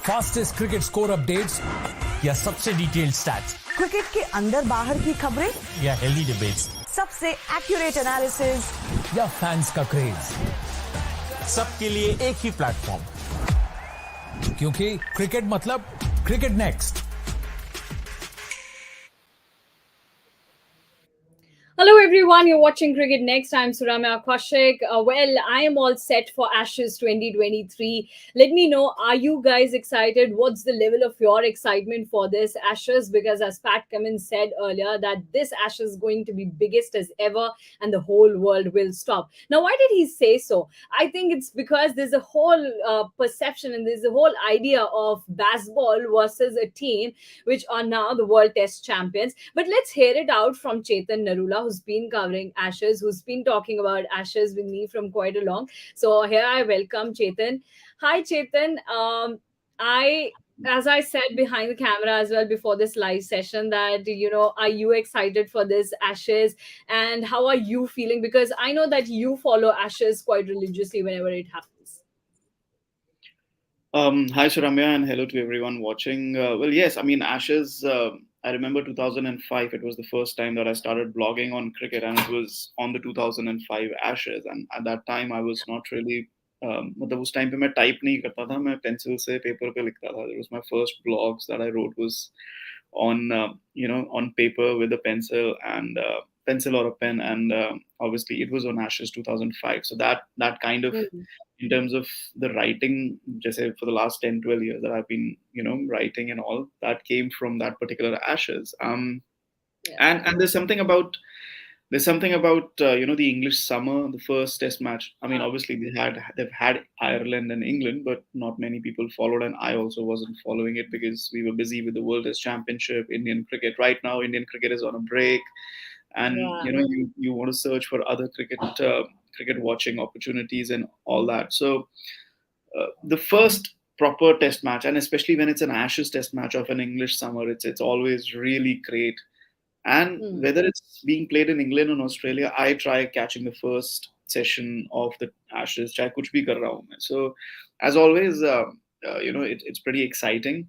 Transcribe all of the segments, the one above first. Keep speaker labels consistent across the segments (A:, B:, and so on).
A: Fastest cricket score updates या सबसे detailed stats,
B: cricket के अंदर बाहर की खबरें
A: या हेल्दी डिबेट्स,
B: सबसे एक्यूरेट एनालिसिस
A: या फैंस का क्रेज,
C: सबके लिए एक ही प्लेटफॉर्म,
A: क्योंकि क्रिकेट मतलब cricket next.
D: Hello everyone, you're watching Cricket Next. I'm Suramya Kaushik. I am all set for Ashes 2023. Let me know, are you guys excited? What's the level of your excitement for this Ashes? Because as Pat Cummins said earlier, that this Ashes is going to be biggest as ever and the whole world will stop. Now, why did he say so? I think it's because there's a whole perception and there's a whole idea of Bazball versus a team which are now the World Test champions. But let's hear it out from Chetan Narula, who's been covering Ashes, who's been talking about Ashes with me from quite a long. So here I welcome Chetan. Hi, Chetan. As I said behind the camera as well before this live session, that are you excited for this Ashes, and how are you feeling? Because I know that you follow Ashes quite religiously whenever it happens.
E: Hi, Suramya, and hello to everyone watching. Yes, I mean, Ashes, I remember 2005, it was the first time that I started blogging on cricket, and it was on the 2005 Ashes. And at that time, I was not really, मतलब उस time पे मैं type नहीं करता था, मैं pencil से paper पे लिखता था. It was my first blogs that I wrote was on, on paper with a pencil or a pen, and obviously it was on Ashes 2005. So that kind of in terms of the writing, just say for the last 10, 12 years that I've been, writing and all, that came from that particular Ashes. And there's something about the English summer, the first Test match. I mean, obviously they've had Ireland and England, but not many people followed, and I also wasn't following it because we were busy with the World Test Championship, Indian cricket. Right now, Indian cricket is on a break, and you want to search for other cricket watching opportunities and all that. So the first proper Test match, and especially when it's an Ashes Test match of an English summer, it's always really great. And whether it's being played in England or Australia, I try catching the first session of the Ashes. चाहे कुछ भी कर रहा हूँ मैं. So as always, it's pretty exciting.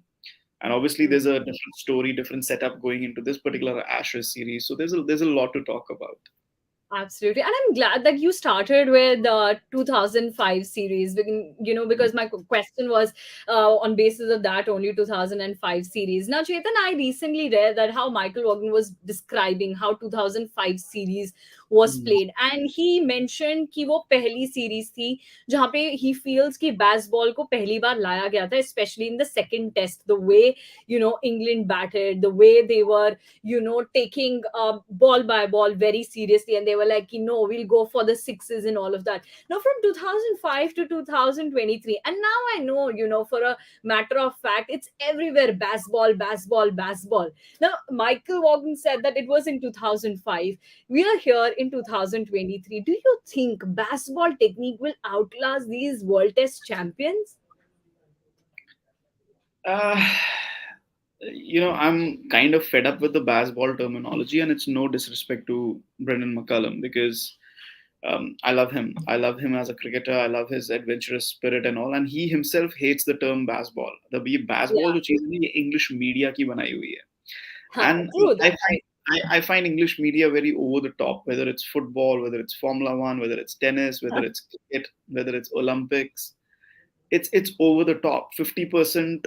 E: And obviously, there's a different story, different setup going into this particular Ashes series. So there's a lot to talk about.
D: Absolutely. And I'm glad that you started with the 2005 series, because my question was on basis of that only 2005 series. Now, Chetan, I recently read that how Michael Vaughan was describing how 2005 series was played. And he mentioned कि वो पहली series थी जहाँ पे he feels कि Bazball को पहली बार लाया गया था, especially in the second test, the way, England batted, the way they were, taking ball by ball very seriously, and they were like, we'll go for the sixes and all of that. Now, from 2005 to 2023, and now I know, for a matter of fact, it's everywhere Bazball, Bazball, Bazball. Now, Michael Vaughan said that it was in 2005. We are here in 2023. Do you think Bazball technique will outlast these World Test champions?
E: I'm kind of fed up with the Bazball terminology, and it's no disrespect to Brendan McCullum because I love him. I love him as a cricketer. I love his adventurous spirit and all. And he himself hates the term Bazball. The Bazball जो चीज़ है ये English media की बनाई हुई है. And
D: True,
E: I find English media very over the top, whether it's football, whether it's Formula One, whether it's tennis, whether it's cricket, whether it's Olympics. It's over the top. 50%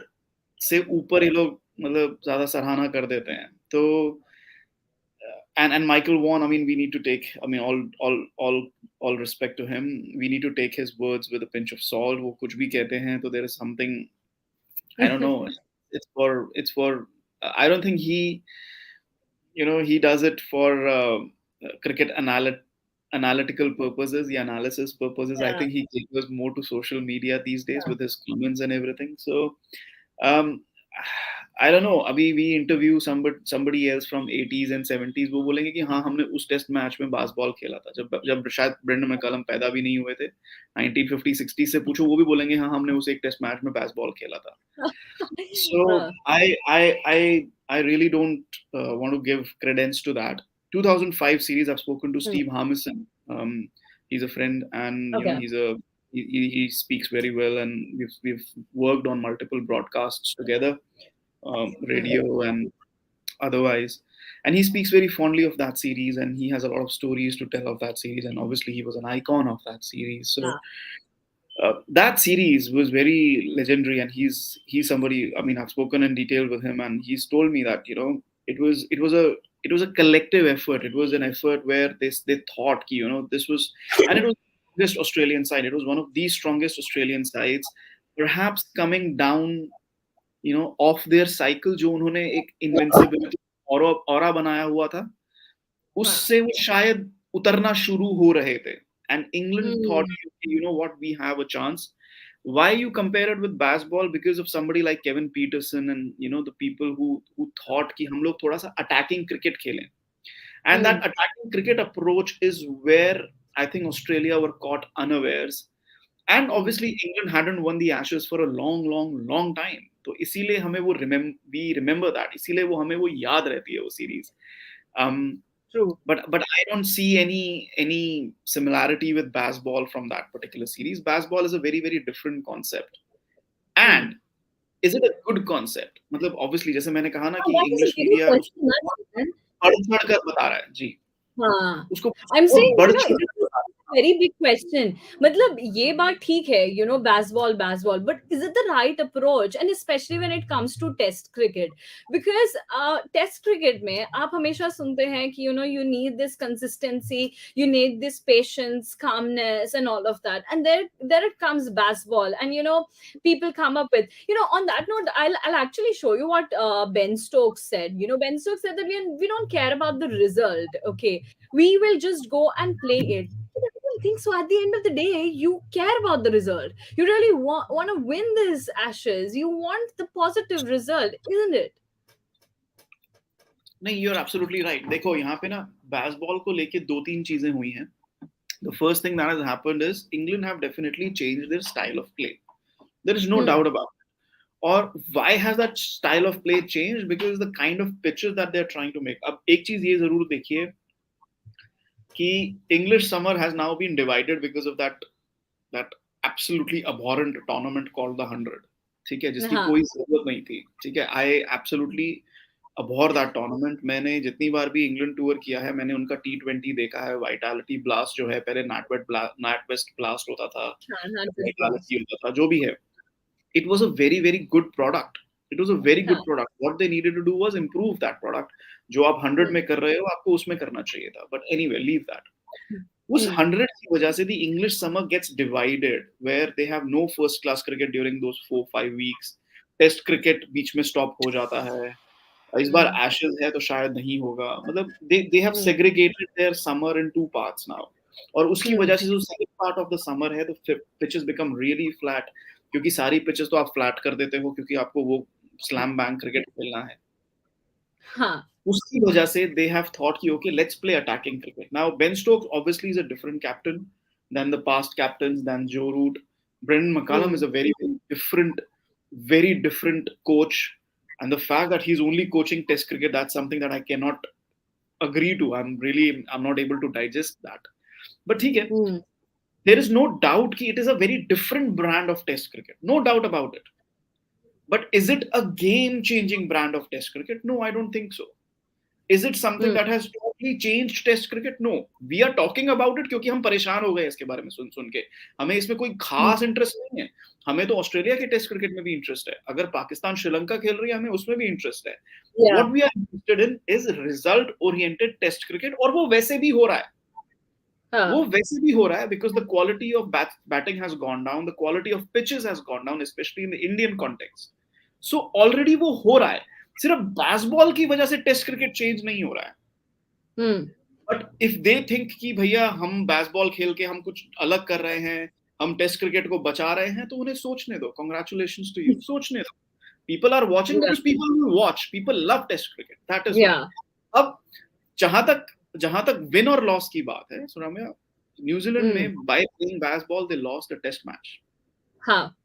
E: से ऊपर ये लोग मतलब ज़्यादा सराहना कर देते हैं. तो and Michael Vaughan, I mean, we need to take, I mean, all respect to him. We need to take his words with a pinch of salt. वो कुछ भी कहते हैं, तो there is something, I don't know. It's for. I don't think he does it for cricket analytical purposes, the analysis purposes. I think he caters more to social media these days with his comments and everything. So, I don't know. अभी we interview somebody else from 80s and 70s. वो बोलेंगे कि हाँ हमने उस test match में बास्बॉल खेला था जब शायद ब्रेंडन मैकलम पैदा भी नहीं हुए थे 1950 60 से पूछो वो भी बोलेंगे हाँ हमने उस एक टेस्ट मैच में बास्बॉल खेला था. So I really don't want to give credence to that. 2005 series, I've spoken to Steve Harmison. He's a friend, and he's a he speaks very well, and we've worked on multiple broadcasts together, radio and otherwise. And he speaks very fondly of that series, and he has a lot of stories to tell of that series. And obviously, he was an icon of that series. So that series was very legendary, and he's somebody. I mean, I've spoken in detail with him, and he's told me that it was a collective effort. It was an effort where they thought this was, and it was the strongest Australian side. It was one of the strongest Australian sides, perhaps coming down of their cycle जो उन्होंने एक invincibility aura बनाया हुआ था, उससे वो शायद उतरना शुरू हो रहे थे. And England thought what we have a chance. Why you compare it with Bazball? Because of somebody like Kevin Peterson and the people who thought कि हम लोग थोड़ा सा attacking cricket खेलें. And that attacking cricket approach is where I think Australia were caught unawares. And obviously England hadn't won the Ashes for a long time. तो इसीलिए हमें वो we remember that. इसीलिए वो हमें वो याद रहती है वो series.
D: True.
E: But I don't see any similarity with Bazball from that particular series. Bazball is a very very different concept. And is it a good concept? मतलब obviously जैसे मैंने कहा ना कि English media बढ़ कर बता रहा है जी.
D: हाँ.
E: उसको
D: I'm saying
E: very
D: big question. मतलब ये बात ठीक है, Bazball, but is it the right approach? And especially when it comes to Test cricket, because Test cricket में आप हमेशा सुनते हैं कि you need this consistency, you need this patience, calmness, and all of that. And there it comes Bazball, and people come up with on that note, I'll actually show you what Ben Stokes said. Ben Stokes said that we don't care about the result. Okay, we will just go and play it. I think so. At the end of the day, you care about the result. You really want to win this Ashes. You want the positive result, isn't it?
E: नहीं, you're absolutely right. देखो यहाँ पे ना Bazball को लेके 2-3 चीजें हुई हैं. The first thing that has happened is England have definitely changed their style of play. There is no doubt about it. Or why has that style of play changed? Because the kind of pitches that they're trying to make. अब एक चीज ये जरूर देखिए कि English summer has now been divided because of that absolutely abhorrent tournament called the 100. ठीक है, जिसकी कोई जरूरत नहीं थी. ठीक है, I absolutely abhor that tournament. मैंने जितनी बार भी इंग्लैंड टूर किया है, मैंने उनका T20 देखा है. वाइटालिटी ब्लास्ट जो है, पहले नॉर्थ-वेस्ट ब्लास्ट होता था, वाइटालिटी होता था, जो भी है. It was a very very good product. It was a very good product. What they needed to do was improve that product. जो आप 100 में कर रहे हो, आपको उसमें करना चाहिए था. But anyway, leave that. उस 100 की वजह से the English summer gets divided, where they have no first class cricket during those 4-5 weeks. Test cricket बीच में stop हो जाता है. इस बार Ashes है तो शायद नहीं होगा. मतलब they have segregated their summer in 2 parts now. और उसकी वजह से जो second part of the summer है, the pitches become really flat. क्योंकि सारी pitches तो आप flat कर देते हो क्योंकि आपको वो slam bang cricket खेलना है. हाँ. उसकी वजह से they have thought कि okay, let's play attacking cricket. Now Ben Stokes obviously is a different captain than the past captains, than Joe Root. Brendan McCullum is a very very different coach, and the fact that he's only coaching Test cricket, that's something that I cannot agree to. I'm not able to digest that. But ठीक है, there is no doubt कि it is a very different brand of Test cricket. No doubt about it. But is it a game-changing brand of Test cricket? No, I don't think so. Is it something that has totally changed Test cricket? No. We are talking about it क्योंकि हम परेशान हो गए इसके बारे में सुन के. हमें इसमें कोई खास इंटरेस्ट नहीं है. हमें तो ऑस्ट्रेलिया के टेस्ट क्रिकेट में भी इंटरेस्ट है. अगर पाकिस्तान श्रीलंका खेल रही है, हमें उसमें भी इंटरेस्ट है. What we are interested in is result-oriented Test cricket, और वो वैसे भी हो रहा है. वो वैसे भी हो रहा है because the quality of batting has gone down, the quality of pitches has gone down, especially in the Indian context. So already वो हो रहा है. सिर्फ Bazball की वजह से टेस्ट क्रिकेट चेंज नहीं हो रहा है. बट इफ दे थिंक कि भैया हम Bazball खेल के हम कुछ अलग कर रहे हैं, हम टेस्ट क्रिकेट को बचा रहे हैं, तो उन्हें सोचने दो. Congratulations to you. सोचने दो. People are watching because people will watch. People love test cricket. That is अब जहां तक विन और लॉस की बात है, so रम्या, न्यूजीलैंड में by playing Bazball they lost a test match. हाँ.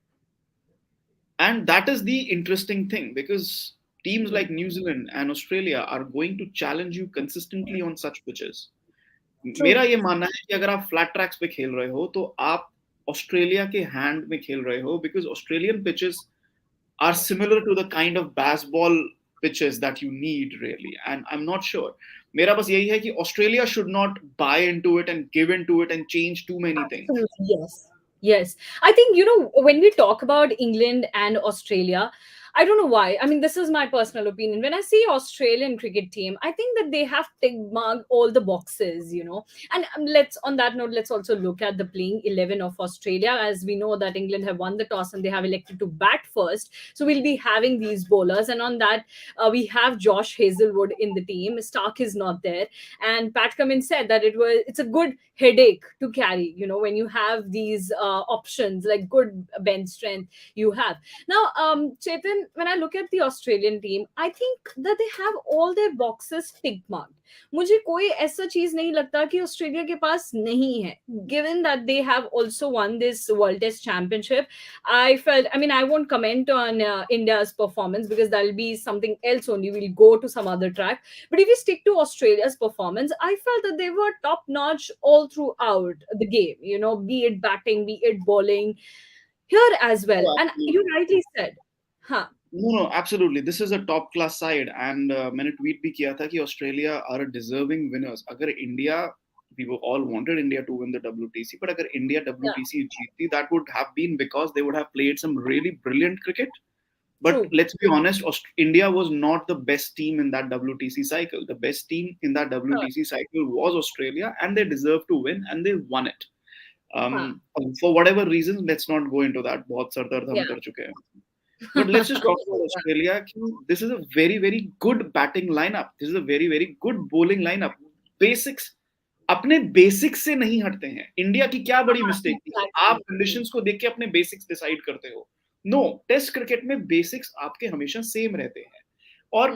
E: And that is the interesting thing, because teams like New Zealand and Australia are going to challenge you consistently on such pitches. मेरा ये मानना है कि अगर आप flat tracks पे खेल रहे हो तो आप ऑस्ट्रेलिया के हैंड में खेल रहे हो, because Australian pitches are similar to the kind of Bazball pitches that you need really, and I'm not sure. मेरा बस यही है कि Australia should not buy into it and give into it and change too many things.
D: Absolutely, yes. Yes. I think, when we talk about England and Australia, I don't know why. I mean, this is my personal opinion. When I see Australian cricket team, I think that they have tick marked all the boxes. And on that note, let's also look at the playing 11 of Australia. As we know that England have won the toss and they have elected to bat first. So we'll be having these bowlers. And on that, we have Josh Hazelwood in the team. Stark is not there. And Pat Cummins said that it's a good headache to carry, when you have these options like good bench strength you have. Now, Chetan, when I look at the Australian team, I think that they have all their boxes tick marked. मुझे कोई ऐसा चीज नहीं लगता कि Australia के पास नहीं है. Given that they have also won this World Test Championship, I won't comment on India's performance because that'll be something else only. We'll go to some other track. But if we stick to Australia's performance, I felt that they were top notch all throughout the game, be it batting, be it bowling, here as well.
E: Yeah,
D: And you rightly said, huh?
E: No, absolutely. This is a top class side, and मैंने tweet भी किया था कि Australia are deserving winners. अगर India, we were all wanted India to win the WTC, but अगर India WTC जीतती, that would have been because they would have played some really brilliant cricket. But
D: True.
E: let's be honest, India was not the best team in that WTC cycle. The best team in that WTC cycle was Australia, and they deserved to win, and they won it. For whatever reasons, let's not go into that. बहुत sir दर्द हम कर चुके हैं. But let's just talk about Australia. This is a very, very good batting lineup. This is a very, very good bowling lineup. Basics, अपने basics से नहीं हटते हैं. इंडिया की क्या बड़ी मिस्टेक थी? आप कंडीशंस को देख के अपने बेसिक्स डिसाइड करते हो. नो, टेस्ट क्रिकेट में बेसिक्स आपके हमेशा सेम रहते हैं. और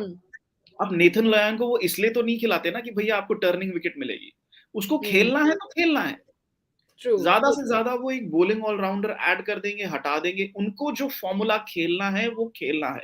E: आप नेथन लायन को वो इसलिए तो नहीं खिलाते ना कि भैया आपको टर्निंग विकेट मिलेगी. उसको खेलना है तो खेलना है. ज्यादा से ज्यादा वो एक बॉलिंग ऑलराउंडर ऐड कर देंगे, हटा देंगे. उनको जो फॉर्मूला खेलना है वो खेलना है.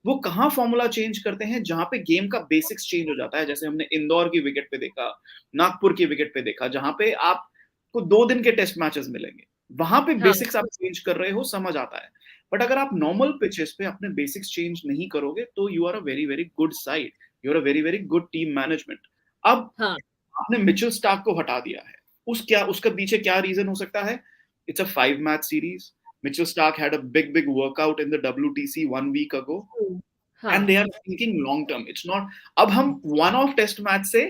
E: वो कहाँ फॉर्मूला चेंज करते हैं? जहां पे गेम का बेसिक्स चेंज हो जाता है. जैसे हमने इंदौर की विकेट पे देखा, नागपुर की विकेट पे देखा, जहां पे आपको 2 दिन के टेस्ट मैचेस मिलेंगे. वहां पे बेसिक्स आप चेंज कर रहे हो, समझ आता है. बट अगर आप नॉर्मल पिचेस पे अपने बेसिक्स चेंज नहीं करोगे तो you are a very very good side, you are a very very good team management. अब आपने मिचेल स्टार्क को हटा दिया है. उसका पीछे क्या रीजन हो सकता है? It's a 5-match series. Mitchell Stark had a big workout in the WTC 1 week ago, and they are thinking long term. It's not. अब हम one-off test match से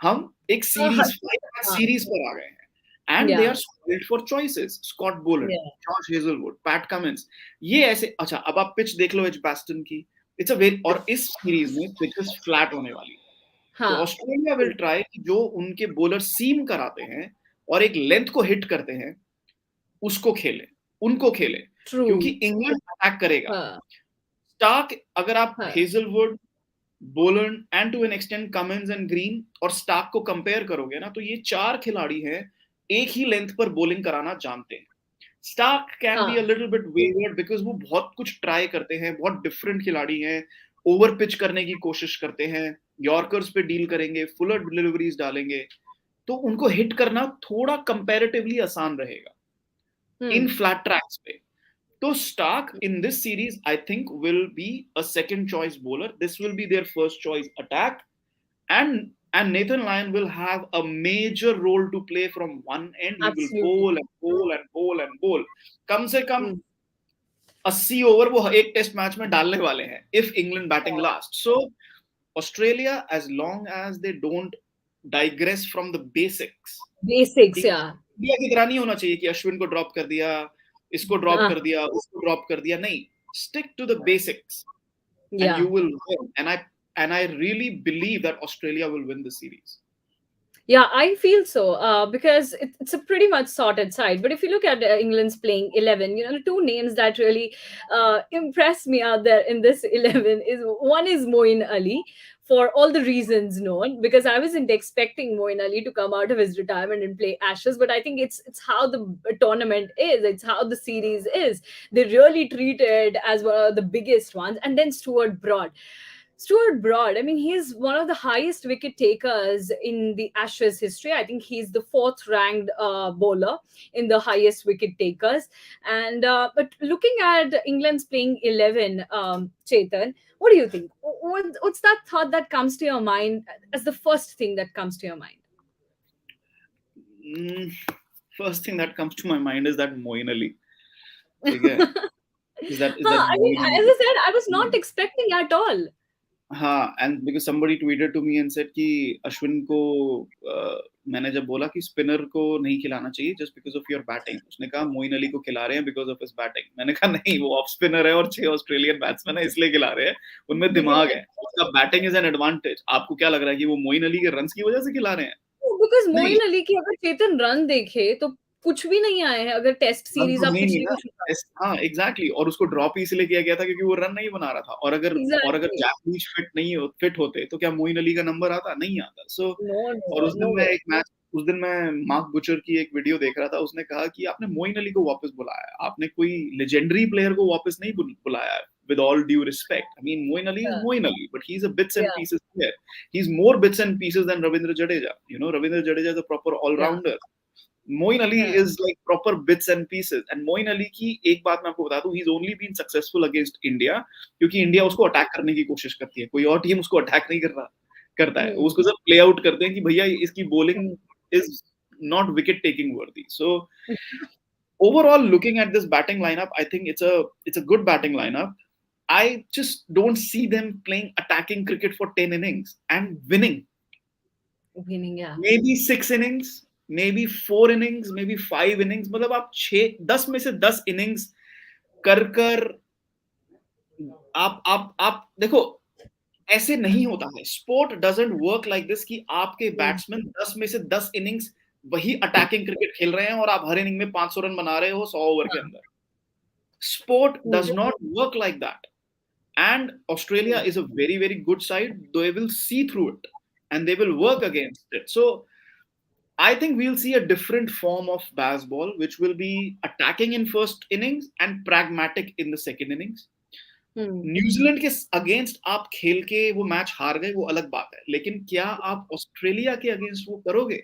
E: हम एक series 5-match series पर आ गए हैं, and they are spoiled for choices. Scott Boland, Josh Hazelwood, Pat Cummins. ये ऐसे. अच्छा, अब आप pitch देख लो Edgbaston की. It's a very, और इस series में pitches flat होने वाली है. तो ऑस्ट्रेलिया विल ट्राई कि जो उनके बॉलर सीम कराते हैं और एक लेंथ को हिट करते हैं उसको खेले, उनको खेले. क्योंकि इंग्लैंड अटैक करेगा. स्टार्क, अगर आप Hazlewood, Boland and to an extent Cummins and Green और स्टार्क को कंपेयर करोगे ना, तो ये 4 खिलाड़ी हैं एक ही लेंथ पर बॉलिंग कराना जानते हैं. Starc can be a little bit wayward because वो बहुत कुछ ट्राई करते हैं, बहुत डिफरेंट खिलाड़ी हैं, ओवर पिच करने की कोशिश करते हैं, यॉर्कर्स पे डील करेंगे, फुलर डिलीवरीज डालेंगे, तो उनको हिट करना थोड़ा कंपैरेटिवली आसान रहेगा इन फ्लैट ट्रैक्स पे. तो Starc in this series I think will be a second choice bowler. This will be their first choice attack, and Nathan Lyon will have a major role to play from one end. He will bowl and bowl and bowl and bowl. कम से कम 80 over वो एक test match में डालने वाले हैं if England batting last. So Australia, as long as they don't digress from the basics, India की तरह नहीं होना चाहिए कि अश्विन को ड्रॉप कर दिया, इसको ड्रॉप कर दिया, उसको ड्रॉप कर दिया. नहीं, stick to the basics and you will win. And I really believe that Australia will win the series.
D: Yeah, I feel so because it's a pretty much sorted side. But if you look at England's playing 11, the 2 names that really impressed me out there in this 11 is one is Moeen Ali, for all the reasons known, because I wasn't expecting Moeen Ali to come out of his retirement and play Ashes, but I think it's how the tournament is, it's how the series is. They really treated as one of the biggest ones. And then Stuart Broad. Stuart Broad, I mean, he's one of the highest wicket takers in the Ashes history. I think he's the fourth ranked bowler in the highest wicket takers. And but looking at England's playing 11, Chetan, what do you think? What's that thought that comes to your mind as the first thing that comes to your mind?
E: First thing that comes to my mind is that Moeen Ali. Again, is that
D: I mean,
E: Moeen
D: as
E: Ali?
D: I said, I was not expecting at all.
E: हाँ, and because somebody tweeted to me and said कि अश्विन को मैंने जब बोला कि spinner को नहीं खिलाना चाहिए just because of your batting, उसने कहा मोइन अली को खिला रहे हैं because of his batting. मैंने कहा नहीं, वो ऑफ स्पिनर है और 6 ऑस्ट्रेलियन बैट्समैन है इसलिए खिला रहे हैं, उनमें दिमाग है, उसका बैटिंग इज एन एडवांटेज. आपको क्या लग रहा है कि वो मोइन अली के रन्स की वजह से खिला रहे हैं?
D: बिकॉज
E: नहीं,
D: मोइन अली की अगर चेतन रन देखे तो कुछ भी नहीं आए हैं अगर टेस्ट
E: रन
D: सीरीज
E: तो
D: आप
E: नहीं
D: पिछली
E: ना.
D: कुछ
E: हाँ, एग्जैक्टली. और उसको ड्रॉप इसलिए किया गया था क्योंकि वो रन नहीं बना रहा था. और अगर
D: एग्जैक्टली
E: जैक लीच फिट होते तो क्या मोइन अली का नंबर आता? नहीं आता. सो
D: नो
E: और
D: नो वे
E: उस दिन मैं मार्क बुचर की एक वीडियो देख रहा था. उसने कहा कि आपने मोइन अली को वापस बुलाया, आपने कोई लेजेंडरी प्लेयर को वापस नहीं बुलाया. With all due respect, I mean, Moeen Ali is Moeen Ali, but he's a bits and
D: Yeah.
E: pieces player. He's more bits and pieces than Ravindra Jadeja. You know, Ravindra Jadeja is a proper all-rounder. Moeen Ali
D: Yeah.
E: is like proper bits and pieces. And Moeen Ali की एक बात मैं आपको बता दूं, he's only been successful against India क्योंकि India उसको attack करने की कोशिश करती है. कोई और टीम उसको अटैक नहीं करता है. उसको सब प्ले आउट करते हैं कि भैया इसकी bowling is not wicket taking worthy. So overall, looking at this batting lineup, I think it's a good batting lineup. I just don't see them playing attacking cricket for 10 innings and winning.
D: winning, yeah.
E: Maybe 6 innings, maybe 4 innings, maybe 5 innings. मतलब आप 10 में से 10 innings कर आप देखो, ऐसे नहीं होता है. Sport doesn't work like this कि आपके बैट्समैन 10 में से 10 इनिंग्स वही अटैकिंग क्रिकेट खेल रहे हैं और आप हर इनिंग में 500 रन बना रहे हो 100 ओवर के अंदर. Sport does not work like that. And Australia is a very, very good side. They will see through it and they will work against it. So I think we'll see a different form of Bazball, which will be attacking in first innings and pragmatic in the second innings. New Zealand के against आप खेल के वो match हार गए, वो अलग बात है. लेकिन क्या आप ऑस्ट्रेलिया के अगेंस्ट वो करोगे?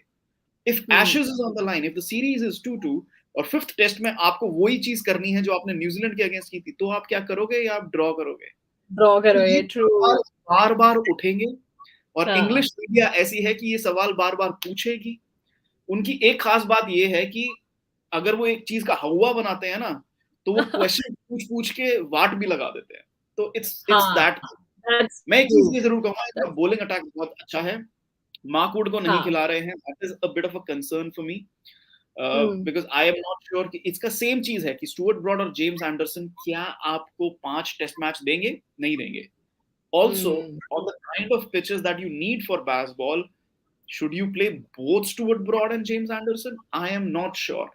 E: If Ashes is on the line, if the series is 2-2 और फिफ्थ टेस्ट में आपको वही चीज करनी है जो आपने न्यूजीलैंड के अगेंस्ट की थी, तो आप क्या करोगे या आप ड्रॉ करोगे?
D: ड्रॉ करोगे. ट्रू.
E: बार बार उठेंगे और इंग्लिश मीडिया ऐसी है कि ये सवाल बार बार पूछेगी. उनकी एक खास बात ये है कि अगर वो एक चीज का हवा बनाते हैं ना, तो वो क्वेश्चन पूछ के वाट भी लगा देते हैं. तो इट्स दैट. मैं एक चीज ये जरूर कहूंगा, बॉलिंग अटैक बहुत अच्छा है. मार्कवुड को नहीं खिला रहे हैं, that is a bit of a concern for me. Because I am not sure कि इसका सेम चीज है कि स्टुअर्ट ब्रॉड और जेम्स एंडरसन क्या आपको 5 टेस्ट मैच देंगे? नहीं देंगे. Also, on the kind of pitches that you need for Bazball, should you play both Stuart Broad and James Anderson? I am not sure.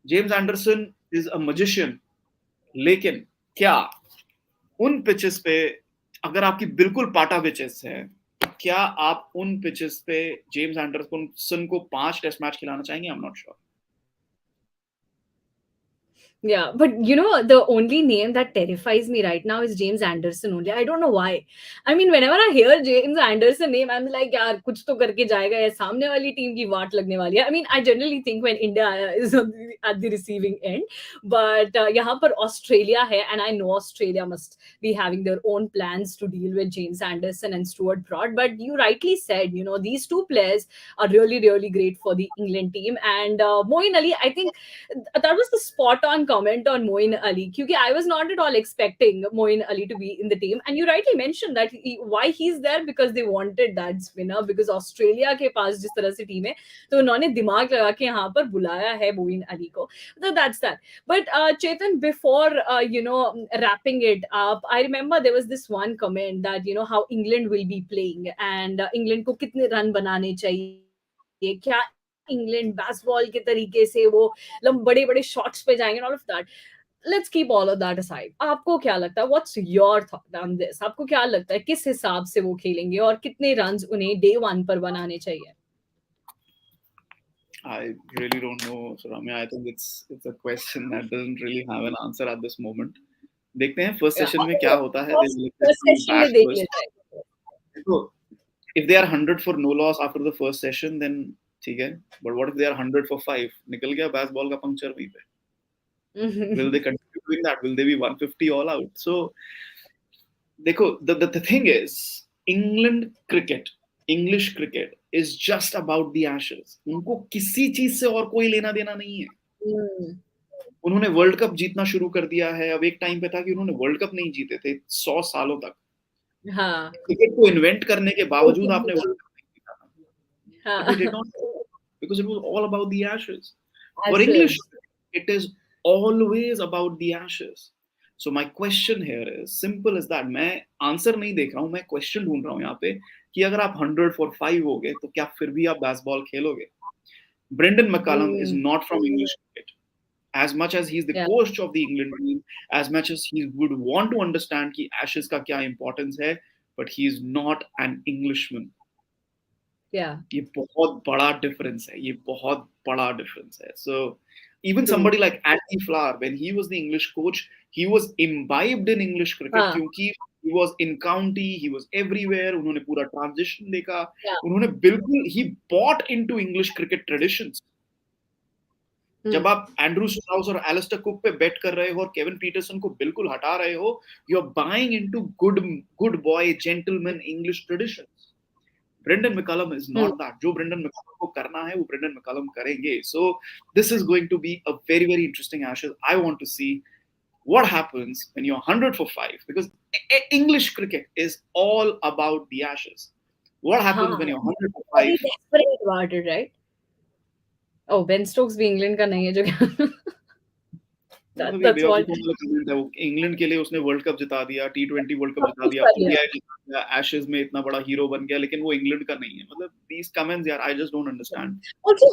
E: James Anderson is a magician. लेकिन क्या उन pitches पे, अगर आपकी बिल्कुल पाटा पिचेस है, क्या आप उन पिचेस पे जेम्स एंडरसन को 5 टेस्ट मैच खिलाना चाहेंगे? I am not sure.
D: Yeah, but you know, the only name that terrifies me right now is James Anderson only. I don't know why. I mean, whenever I hear James Anderson name, I'm like, yaar, kuch to karke jayega. Ya samne wali team ki waat lagne wali hai. I mean, I generally think when India is at the receiving end, but yahan par Australia hai, and I know Australia must be having their own plans to deal with James Anderson and Stuart Broad. But you rightly said, you know, these two players are really, really great for the England team. And Moeen Ali, I think that was the spot on comment on Moeen Ali, because I was not at all expecting Moeen Ali to be in the team. And you rightly mentioned that why he's there, because they wanted that spinner, because Australia के पास जिस तरह से team है, तो उन्होंने दिमाग लगा के यहाँ पर बुलाया है Moeen Ali को. So that's that. But Chetan, before you know, wrapping it up, I remember there was this one comment that, you know, how England will be playing and England को कितने रन बनाने चाहिए, क्या England Bazball के तरीके से वो बड़े बड़े शॉट्स पे जाएंगे, all of that. Let's keep all of that aside. आपको क्या लगता है, what's your thought on this? आपको क्या लगता है किस हिसाब से वो खेलेंगे और कितने रन्स उन्हें डे 1 पर बनाने चाहिए?
E: I really don't know, Ramya. I think it's a question that doesn't really have an answer at this moment. देखते हैं फर्स्ट सेशन में क्या होता है.
D: फर्स्ट सेशन में देख लेते हैं.
E: So if they are 100 for no loss after the first session, then ठीक है. But what if they are 100 for 5? निकल गया Bazball का पंक्चर वहीं पे. Will they continue doing that? Will they be 150 all out? So, देखो, the thing is, English cricket is just about the Ashes. उनको किसी चीज से और कोई लेना देना नहीं है. उन्होंने वर्ल्ड कप जीतना शुरू कर दिया है. अब एक टाइम पे था कि उन्होंने वर्ल्ड कप नहीं जीते थे 100 सालों तक.
D: हाँ.
E: क्रिकेट को इन्वेंट करने के बावजूद आपने वर्ल्ड कप नहीं जीता था.
D: हाँ.
E: But they did not, because it was all about the Ashes. For English, it is always about the Ashes. So my question here is simple as that. मैं आंसर नहीं देख रहा हूँ, मैं क्वेश्चन ढूंढ रहा हूँ यहाँ पे कि अगर आप 100 for 5 होगे तो क्या फिर भी आप बेसबॉल खेलोगे? Brendan McCullum is not from English cricket. As much as he's the coach of the England team, as much as he would want to understand कि Ashes का क्या importance है, but he is not an Englishman.
D: Yeah.
E: ये बहुत बड़ा difference है. ये बहुत बड़ा difference है. So even somebody like Andy Flower, when he was the English coach, he was imbibed in English cricket क्योंकि he was in county, he was everywhere. उन्होंने पूरा transition देखा. उन्होंने बिल्कुल he bought into English cricket traditions. जब आप Andrew Strauss और Alastair cook पे बेट कर रहे हो और केविन पीटरसन को बिल्कुल हटा रहे हो, you are buying into good boy gentleman English traditions. Brendan McCullum is not that. जो Brendan McCullum को करना है वो Brendan McCullum करेंगे. So this is going to be a very very interesting Ashes. I want to see what happens when you're 100 for 5, because English cricket is all about the Ashes. What happens when you're 100 for 5?
D: Very desperate about it, right? Oh, Ben Stokes भी England का नहीं है जो that's what
E: England के लिए उसने world cup जिता दिया, T20 वर्ल्ड कप जिता दिया, ODI जिता दिया, एशेज में इतना बड़ा हीरो बन गया, लेकिन वो इंग्लैंड का नहीं है. मतलब these comments यार, I just don't understand.
D: Also,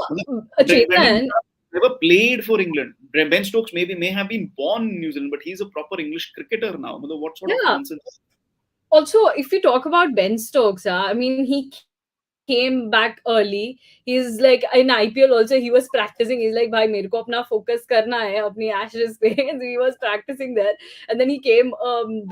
D: Chetan
E: never played for England. Ben Stokes may have been born in New Zealand, but he's a proper English cricketer now. मतलब what sort of nonsense?
D: Also, if we talk about Ben Stokes, I mean, he came back early. He's like in IPL also he was practicing. He's like, भाई मेरे को अपना focus करना है अपनी Ashes पे. So he was practicing there, and then he came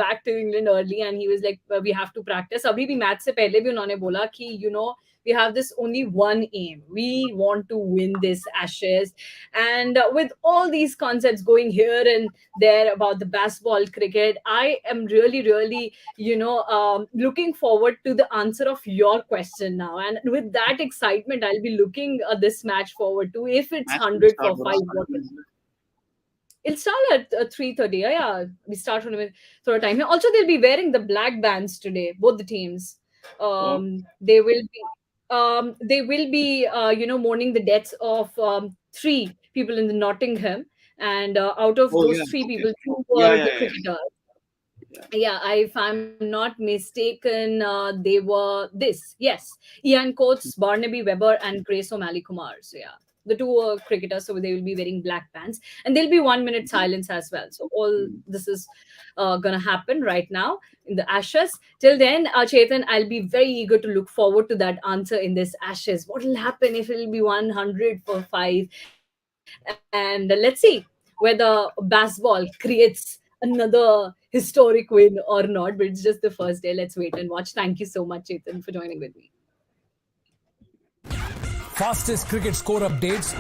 D: back to England early, and he was like, we have to practice. अभी भी मैच से पहले भी उन्होंने बोला कि you know we have this only one aim. We want to win this Ashes. And with all these concepts going here and there about the Bazball cricket, I am really, really, you know, looking forward to the answer of your question now. And with that excitement, I'll be looking this match forward to. If it's 100 for 5, it'll start at 3:30. Yeah, we start on a time. Also, they'll be wearing the black bands today, both the teams. They will be you know, mourning the deaths of 3 people in the Nottingham, and out of those 3 people, 2 were the cricketers. Yeah, if I'm not mistaken, they were Ian Coates, Barnaby Webber, and Grace O'Malley Kumar. So yeah, the 2 were cricketers, so they will be wearing black pants, and there'll be 1 minute silence as well. So all this is gonna happen right now in the Ashes. Till then, Chetan, I'll be very eager to look forward to that answer in this Ashes. What will happen if it'll be 100 for 5? And let's see whether Bazball creates another historic win or not. But it's just the first day. Let's wait and watch. Thank you so much, Chetan, for joining with me.
A: Fastest cricket score updates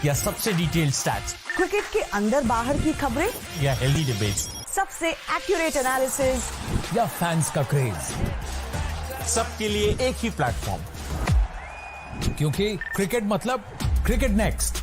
A: या सबसे detailed stats,
B: cricket के अंदर बाहर की खबरें
A: या healthy debates,
B: सबसे accurate analysis
A: या फैंस का क्रेज,
C: सबके लिए एक ही प्लेटफॉर्म,
A: क्योंकि क्रिकेट मतलब क्रिकेट नेक्स्ट.